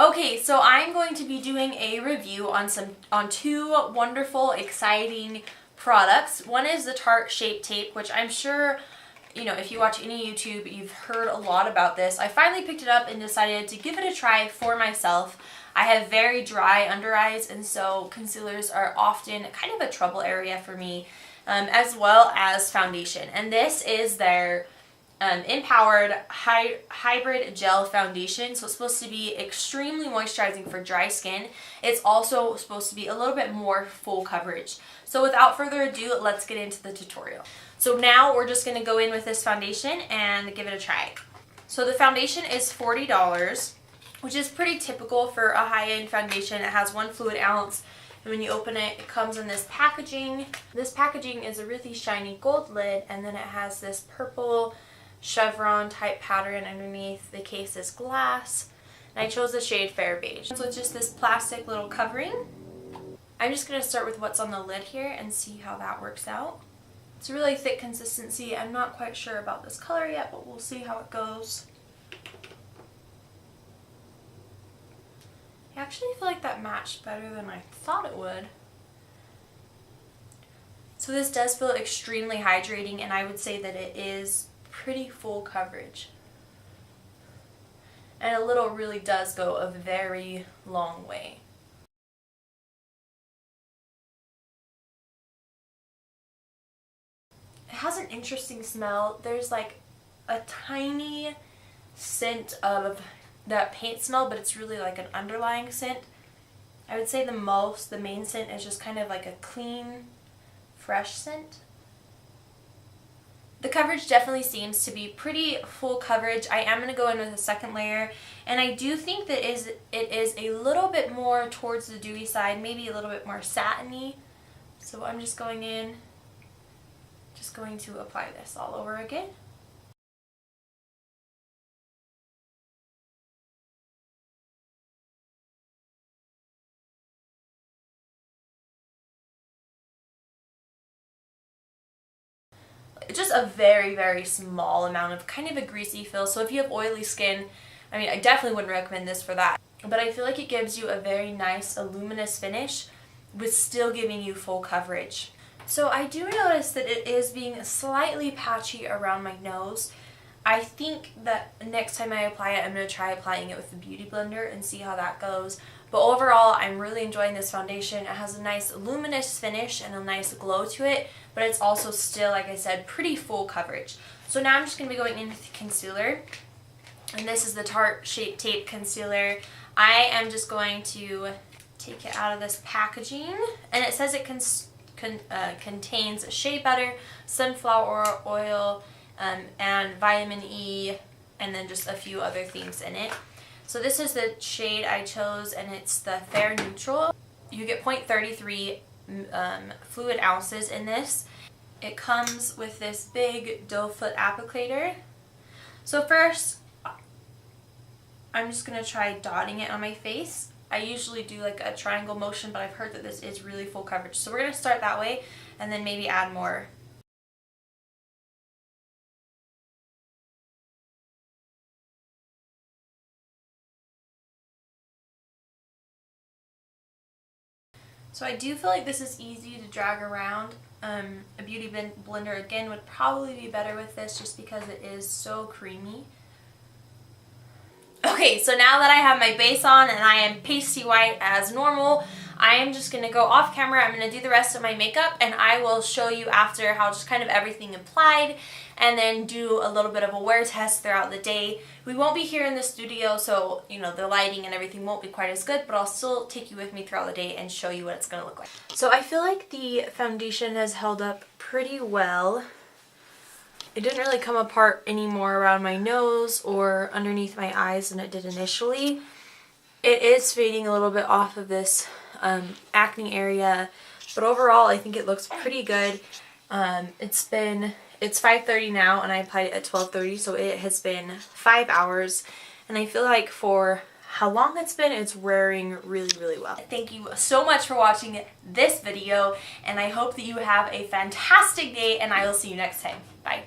Okay, so I'm going to be doing a review on two wonderful, exciting products. One is the Tarte Shape Tape, which I'm sure, you know, if you watch any YouTube, you've heard a lot about this. I finally picked it up and decided to give it a try for myself. I have very dry under eyes, and so concealers are often kind of a trouble area for me, as well as foundation. And this is their Empowered Hybrid Gel Foundation. So it's supposed to be extremely moisturizing for dry skin. It's also supposed to be a little bit more full coverage. So without further ado, let's get into the tutorial. So now we're just going to go in with this foundation and give it a try. So the foundation is $40, which is pretty typical for a high-end foundation. It has 1 fluid ounce. And when you open it, it comes in this packaging. This packaging is a really shiny gold lid, and then it has this purple chevron type pattern underneath. The case is glass, and I chose the shade Fair Beige. So it's just this plastic little covering. I'm just going to start with what's on the lid here and see how that works out. It's a really thick consistency. I'm not quite sure about this color yet, but we'll see how it goes. I actually feel like that matched better than I thought it would. So this does feel extremely hydrating, and I would say that it is pretty full coverage. And a little really does go a very long way. It has an interesting smell. There's like a tiny scent of that paint smell, but it's really like an underlying scent. I would say the main scent is just kind of like a clean, fresh scent. The coverage definitely seems to be pretty full coverage. I am going to go in with a second layer, and I do think that it is a little bit more towards the dewy side, maybe a little bit more satiny. So I'm just going in, just going to apply this all over again. Just a very, very small amount of kind of a greasy feel. So if you have oily skin, I mean, I definitely wouldn't recommend this for that. But I feel like it gives you a very nice, luminous finish with still giving you full coverage. So I do notice that it is being slightly patchy around my nose. I think that next time I apply it, I'm going to try applying it with the Beauty Blender and see how that goes. But overall, I'm really enjoying this foundation. It has a nice luminous finish and a nice glow to it, but it's also still, like I said, pretty full coverage. So now I'm just going to be going in with the concealer, and this is the Tarte Shape Tape Concealer. I am just going to take it out of this packaging, and it says it contains shea butter, sunflower oil, and vitamin E, and then just a few other things in it. So this is the shade I chose, and it's the Fair Neutral. You get 0.33 fluid ounces in this. It comes with this big doe foot applicator. So first, I'm just going to try dotting it on my face. I usually do like a triangle motion, but I've heard that this is really full coverage. So we're going to start that way, and then maybe add more. So I do feel like this is easy to drag around. A Beauty Blender again would probably be better with this just because it is so creamy. Okay, so now that I have my base on and I am pasty white as normal, I am just going to go off camera. I'm going to do the rest of my makeup, and I will show you after how just kind of everything applied, and then do a little bit of a wear test throughout the day. We won't be here in the studio, so you know the lighting and everything won't be quite as good, but I'll still take you with me throughout the day and show you what it's going to look like. So I feel like the foundation has held up pretty well. It didn't really come apart anymore around my nose or underneath my eyes than it did initially. It is fading a little bit off of this acne area, but overall I think it looks pretty good. It's 5:30 now, and I applied it at 12:30, so it has been 5 hours, and I feel like for how long it's been, it's wearing really, really well. Thank you so much for watching this video, and I hope that you have a fantastic day, and I will see you next time. Bye.